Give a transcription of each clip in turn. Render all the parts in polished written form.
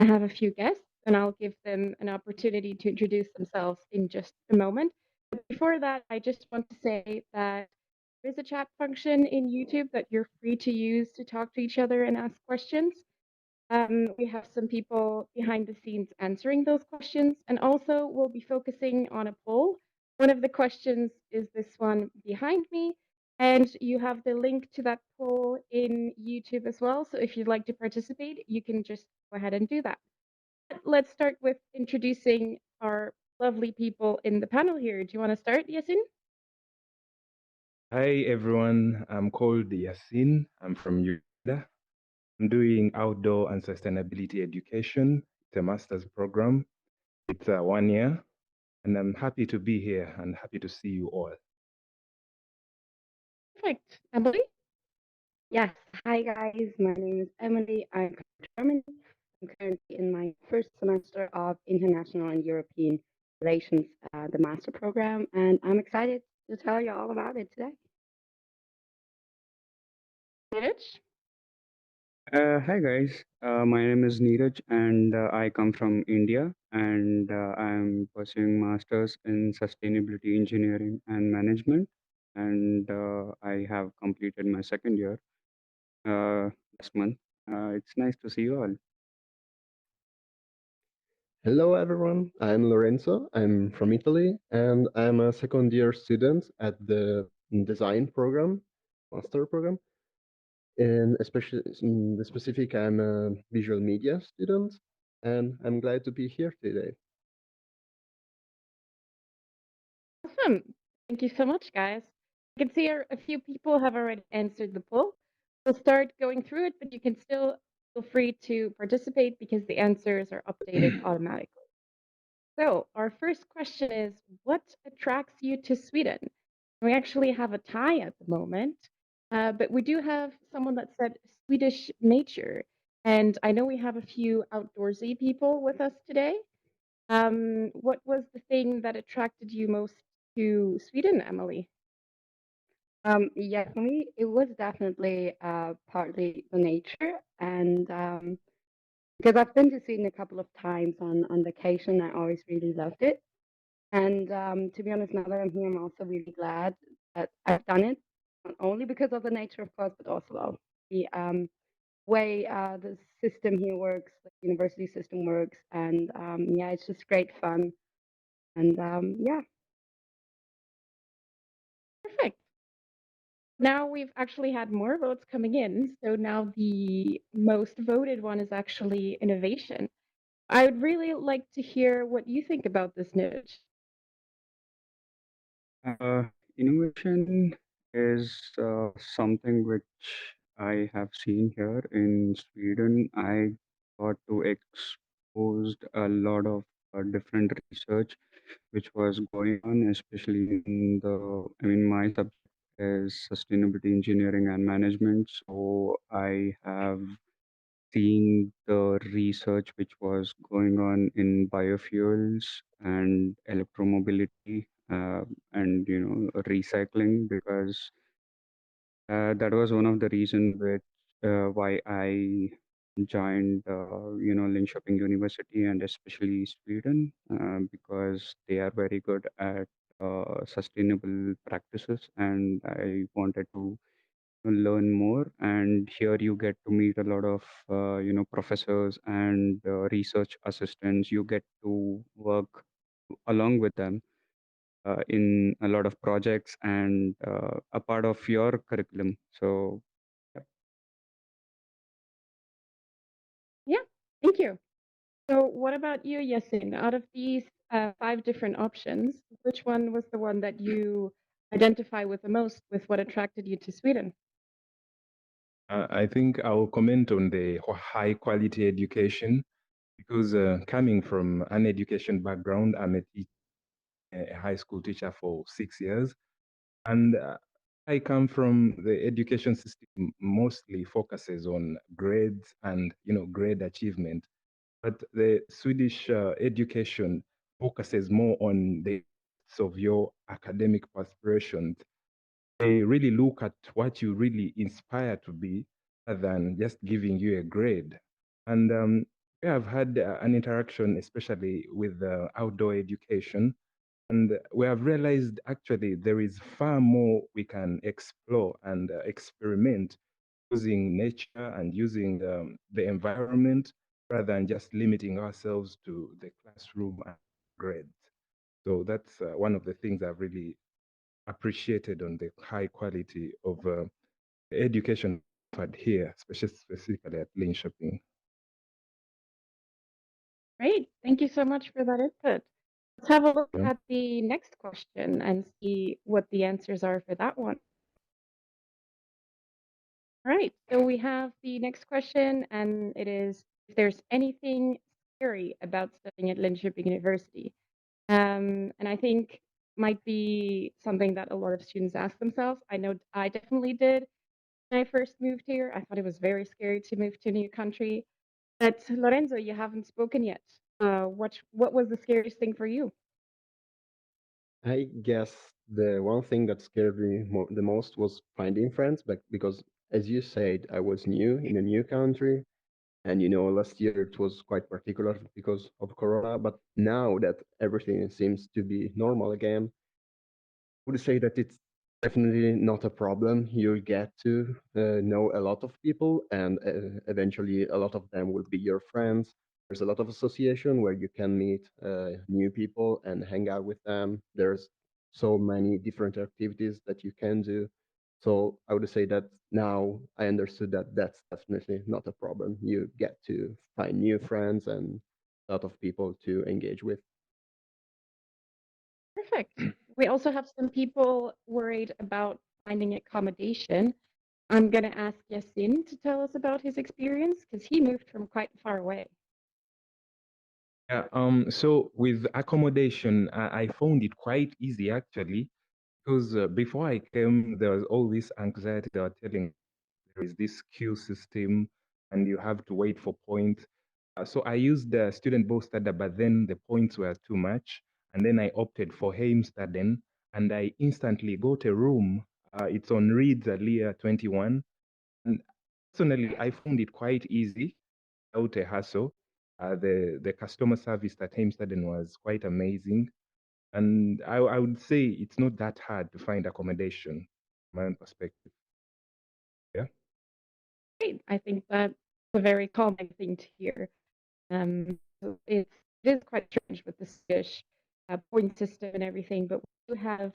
I have a few guests, and I'll give them an opportunity to introduce themselves in just a moment. But before that, I just want to say that there is a chat function in YouTube that you're free to use to talk to each other and ask questions. We have some people behind the scenes answering those questions, and also we'll be focusing on a poll. One of the questions is this one behind me, and you have the link to that poll in YouTube as well. So if you'd like to participate, you can just go ahead and do that. Let's start with introducing our lovely people in the panel here. Do you want to start, Yasin? Hi everyone, I'm called Yasin. I'm from Uganda. I'm doing outdoor and sustainability education. It's a master's program. It's 1 year, and I'm happy to be here and happy to see you all. Perfect. Emily? Yes, hi guys, my name is Emily. I'm from Germany. I'm currently in my first semester of International and European Relations, the master program, and I'm excited to tell you all about it today. Mitch? Hi guys, my name is Neeraj and I come from India and I'm pursuing masters in sustainability engineering and management and I have completed my second year last month. It's nice to see you all. Hello everyone, I'm Lorenzo, I'm from Italy, and I'm a second year student at the design program, master program. And especially in the specific, I'm a visual media student, and I'm glad to be here today. Awesome. Thank you so much, guys. I can see a few people have already answered the poll. We'll start going through it, but you can still feel free to participate because the answers are updated automatically. So, our first question is, what attracts you to Sweden? We actually have a tie at the moment, but we do have someone that said Swedish nature. And I know we have a few outdoorsy people with us today. What was the thing that attracted you most to Sweden, Emily? Yeah, for me, it was definitely partly the nature, and because I've been to Sweden a couple of times on vacation, I always really loved it. And to be honest, now that I'm here, I'm also really glad that I've done it, not only because of the nature, of course, but also of the way the system here works, the university system works, and yeah, it's just great fun. And yeah. Perfect. Now we've actually had more votes coming in, so now the most voted one is actually innovation. I would really like to hear what you think about this niche. Uh, Innovation is something which I have seen here in Sweden. I got to exposed a lot of different research which was going on, especially in my subject is sustainability engineering and management. So I have seen the research which was going on in biofuels and electromobility and recycling because that was one of the reasons which why I joined Linköping University and especially Sweden because they are very good at sustainable practices and I wanted to learn more. And here you get to meet a lot of professors and research assistants. You get to work along with them in a lot of projects and a part of your curriculum. So yeah. Yeah, thank you. So, what about you, Yasin? Out of these five different options, which one was the one that you identify with the most with what attracted you to Sweden? I think I will comment on the high quality education because coming from an education background, I'm a high school teacher for 6 years. And I come from the education system mostly focuses on grades and grade achievement, but the Swedish education focuses more on the of your academic aspirations. They really look at what you really inspire to be rather than just giving you a grade. And we have had an interaction, especially with outdoor education, and we have realized actually there is far more we can explore and experiment using nature and using the environment rather than just limiting ourselves to the classroom and grades. So that's one of the things I've really appreciated on the high quality of education offered here, specifically at Linköping. Great. Thank you so much for that input. Let's have a look Yeah. at the next question and see what the answers are for that one. All right. So we have the next question, and it is if there's anything scary about studying at Linköping University. And I think might be something that a lot of students ask themselves. I know I definitely did when I first moved here. I thought it was very scary to move to a new country. But Lorenzo, you haven't spoken yet. What was the scariest thing for you? I guess the one thing that scared me the most was finding friends, but because, as you said, I was new in a new country, and last year it was quite particular because of Corona. But now that everything seems to be normal again, would say that it's definitely not a problem. You get to know a lot of people, and eventually a lot of them will be your friends. There's a lot of association where you can meet new people and hang out with them. There's so many different activities that you can do. So I would say that now I understood that that's definitely not a problem. You get to find new friends and a lot of people to engage with. Perfect. We also have some people worried about finding accommodation. I'm going to ask Yasin to tell us about his experience because he moved from quite far away. Yeah, so with accommodation, I found it quite easy actually, because before I came, there was all this anxiety. They were telling there is this queue system and you have to wait for points. So I used the student Study, but then the points were too much. And then I opted for Heimstaden and I instantly got a room. It's on Reed's Alia 21. And personally, I found it quite easy without a hassle. The customer service at Heimstaden was quite amazing. And I would say it's not that hard to find accommodation, from my own perspective. Yeah. Great. I think that's a very calming thing to hear. It is quite strange with the Swedish point system and everything, but we do have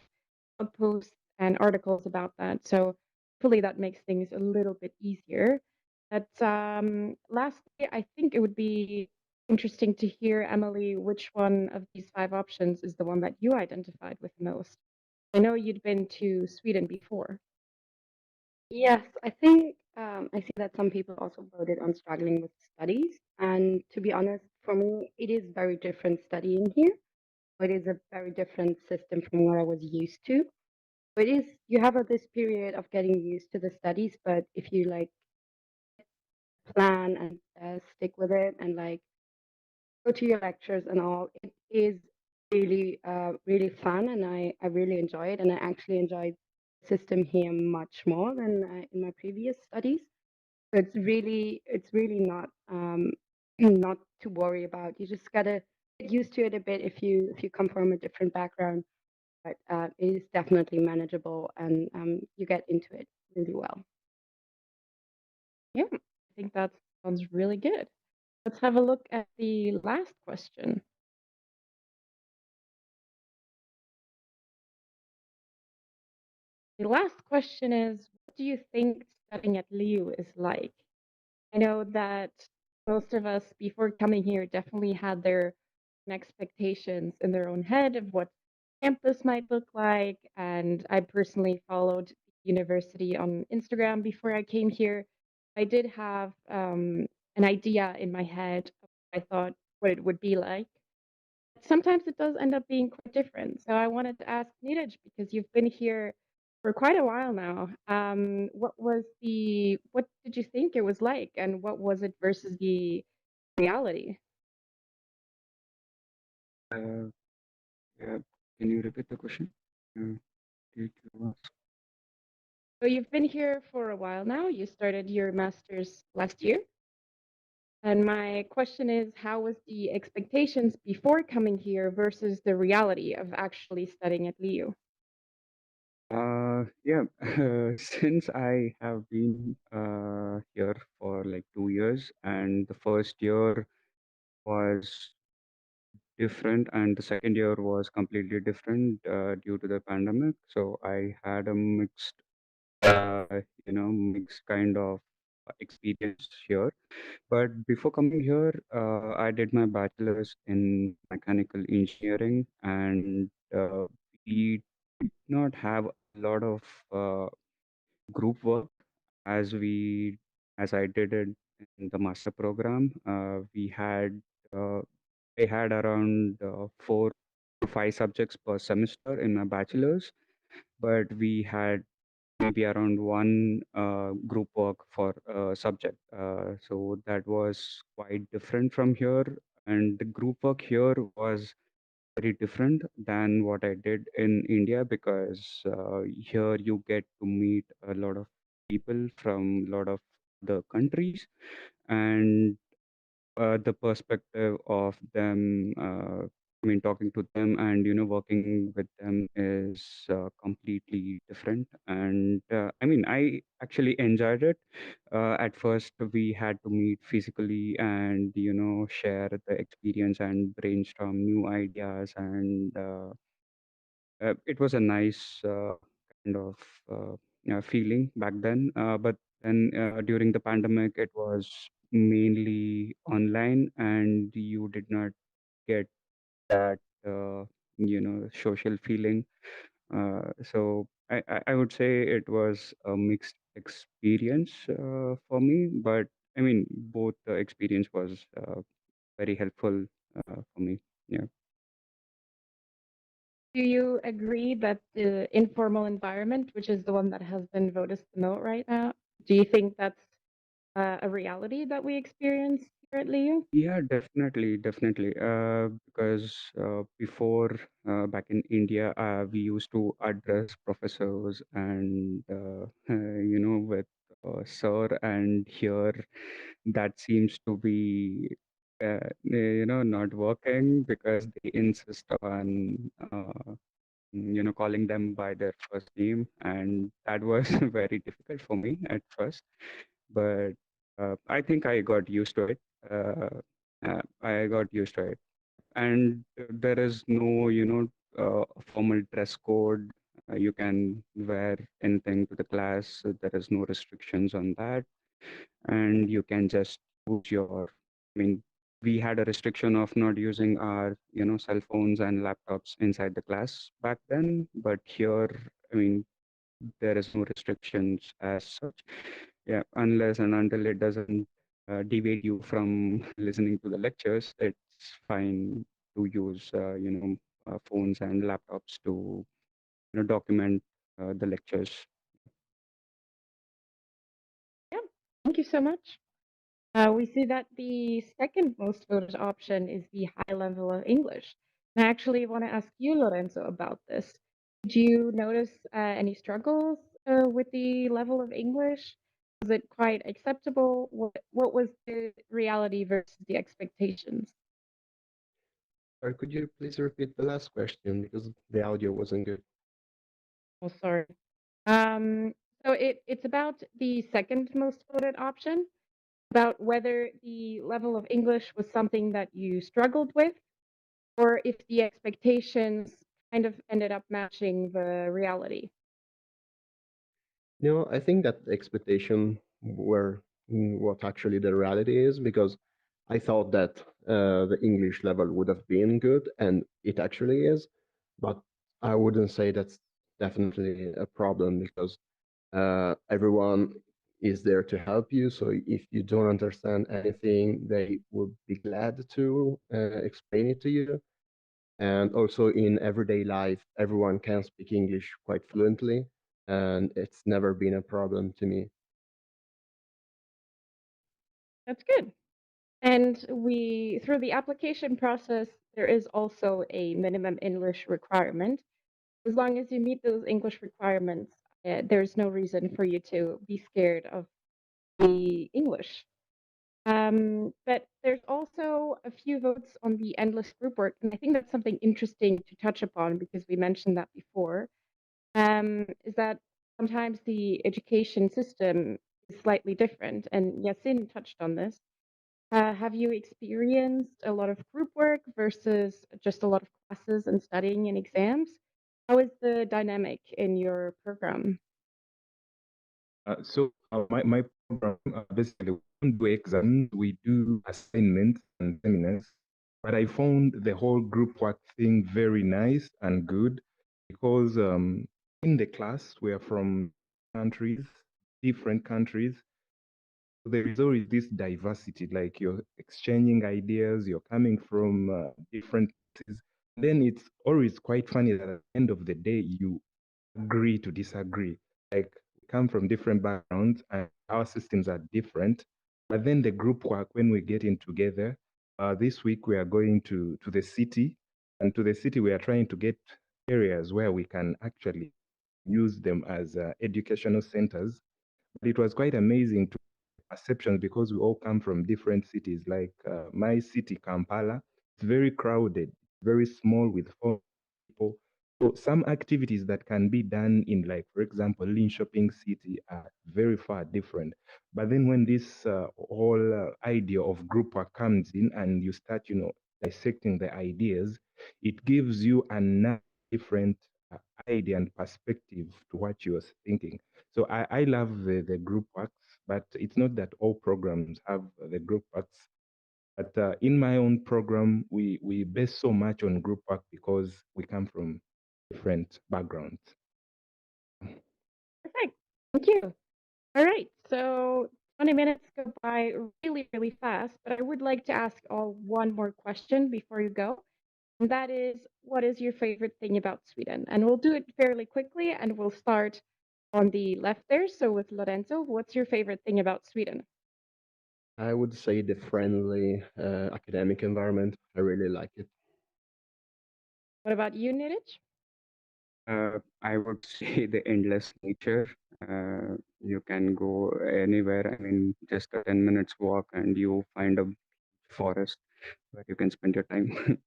blog posts and articles about that. So hopefully that makes things a little bit easier. But lastly, I think it would be interesting to hear, Emily, which one of these five options is the one that you identified with the most. I know you'd been to Sweden before. Yes, I think I see that some people also voted on struggling with studies. And to be honest, for me, it is very different studying here. It is a very different system from what I was used to. It is, you have this period of getting used to the studies, but if you like plan and stick with it and like go to your lectures and all, it is really, really fun. And I really enjoy it. And I actually enjoyed the system here much more than in my previous studies. So it's really not not to worry about. You just gotta get used to it a bit if you come from a different background. But it is definitely manageable, and you get into it really well. Yeah, I think that sounds really good. Let's have a look at the last question. The last question is, what do you think studying at Liu is like? I know that most of us before coming here definitely had their own expectations in their own head of what campus might look like. And I personally followed the university on Instagram before I came here. I did have an idea in my head of what I thought what it would be like. Sometimes it does end up being quite different. So I wanted to ask Neeraj, because you've been here for quite a while now. What did you think it was like, and what was it versus the reality? Uh, yeah, can you repeat the question? Uh, did you ask? So you've been here for a while now. You started your master's last year. And my question is, how was the expectations before coming here versus the reality of actually studying at LiU? Yeah, since I have been here for like 2 years, and the first year was different, and the second year was completely different due to the pandemic. So I had a uh, mixed kind of experience here. But before coming here, I did my bachelor's in mechanical engineering, and we did not have a lot of uh, group work as we as I did it in the master program. Uh, I had around 4 to 5 subjects per semester in my bachelor's, but we had maybe around one group work for a subject. So that was quite different from here. And the group work here was very different than what I did in India, because here you get to meet a lot of people from a lot of the countries, and the perspective of them, talking to them and working with them is completely different. And I actually enjoyed it. At first we had to meet physically and share the experience and brainstorm new ideas, and it was a nice kind of feeling back then. But then during the pandemic, it was mainly online, and you did not get that social feeling. So I would say it was a mixed experience for me, but both the experience was very helpful for me. Yeah. Do you agree that the informal environment, which is the one that has been voted the most right now, do you think that's a reality that we experience here at LiU? Yeah, definitely, definitely. Because before, back in India, we used to address professors and with sir, and here that seems to be not working, because they insist on calling them by their first name, and that was very difficult for me at first. But I think I got used to it. I got used to it, and there is no, formal dress code. You can wear anything to the class. So there is no restrictions on that, and you can just use your. I mean, we had a restriction of not using our, cell phones and laptops inside the class back then, but here, I mean, there is no restrictions as such. Yeah, unless and until it doesn't deviate you from listening to the lectures, it's fine to use phones and laptops to document the lectures. Yeah, thank you so much. We see that the second most voted option is the high level of English. And I actually want to ask you, Lorenzo, about this. Did you notice any struggles with the level of English? Was it quite acceptable? What was the reality versus the expectations? Or could you please repeat the last question because the audio wasn't good? Oh, sorry. Um, so it's about the second most voted option, about whether the level of English was something that you struggled with, or if the expectations kind of ended up matching the reality. No, I think that the expectation were what actually the reality is, because I thought that the English level would have been good, and it actually is, but I wouldn't say that's definitely a problem, because everyone is there to help you. So if you don't understand anything, they would be glad to explain it to you. And also in everyday life, everyone can speak English quite fluently, and it's never been a problem to me. That's good. And through the application process, there is also a minimum English requirement. As long as you meet those English requirements, there's no reason for you to be scared of the English. But there's also a few votes on the endless group work, and I think that's something interesting to touch upon because we mentioned that before. Is that sometimes the education system is slightly different, and Yasin touched on this. Have you experienced a lot of group work versus just a lot of classes and studying and exams? How is the dynamic in your program? My program, basically, we don't do exams, we do assignments and seminars. But I found the whole group work thing very nice and good because in the class we are from countries, different countries. So there is always this diversity, like you're exchanging ideas, you're coming from different places. Then it's always quite funny that at the end of the day, you agree to disagree. Like we come from different backgrounds and our systems are different. But then the group work, when we get in together, this week we are going to the city. And to the city, we are trying to get areas where we can actually use them as educational centers. But it was quite amazing to perceptions because we all come from different cities. Like my city, Kampala, it's very crowded, very small with 4 people. So some activities that can be done in, like, for example, Linköping City are very far different. But then when this whole idea of group work comes in and you start, dissecting the ideas, it gives you another different idea and perspective to what you are thinking. So I love the group works, but it's not that all programs have the group works. But in my own program, we base so much on group work because we come from different backgrounds. Perfect. Thank you. All right. So 20 minutes go by really, really fast, but I would like to ask all one more question before you go. And that is, what is your favorite thing about Sweden? And we'll do it fairly quickly and we'll start on the left there. So with Lorenzo, what's your favorite thing about Sweden? I would say the friendly academic environment. I really like it. What about you, Nirich? I would say the endless nature. You can go anywhere. I mean, just a 10 minutes walk and you find a forest where you can spend your time.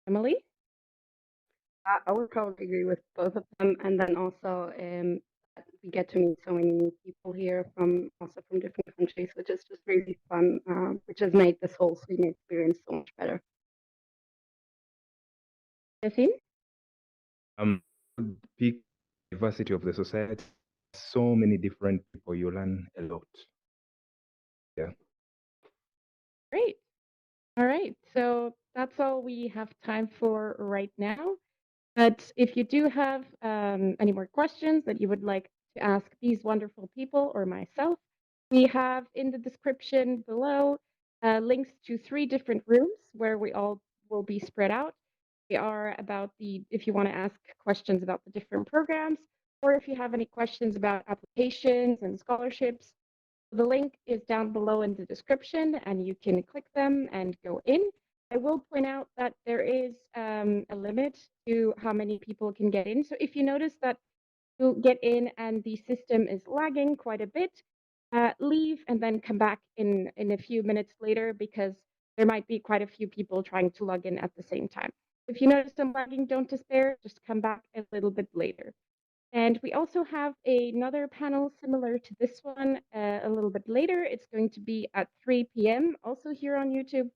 Emily? I would probably agree with both of them, and then also that we get to meet so many new people here from also from different countries, which is just really fun, which has made this whole Sweden experience so much better. Yasin? Peak diversity of the society. So many different people. You learn a lot. Yeah. Great. All right. So that's all we have time for right now. But if you do have any more questions that you would like to ask these wonderful people or myself, we have in the description below links to 3 different rooms where we all will be spread out. They are about if you want to ask questions about the different programs, or if you have any questions about applications and scholarships. The link is down below in the description and you can click them and go in. I will point out that there is a limit to how many people can get in. So if you notice that you get in and the system is lagging quite a bit, leave and then come back in a few minutes later because there might be quite a few people trying to log in at the same time. If you notice some lagging, don't despair, just come back a little bit later. And we also have another panel similar to this one a little bit later. It's going to be at 3 p.m. also here on YouTube.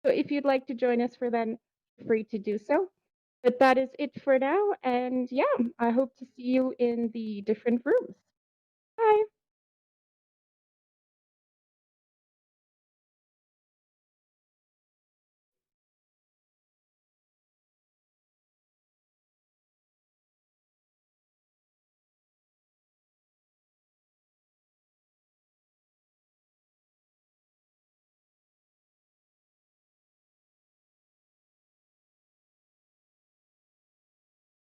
So if you'd like to join us for then, feel free to do so. But that is it for now. And yeah, I hope to see you in the different rooms. Bye.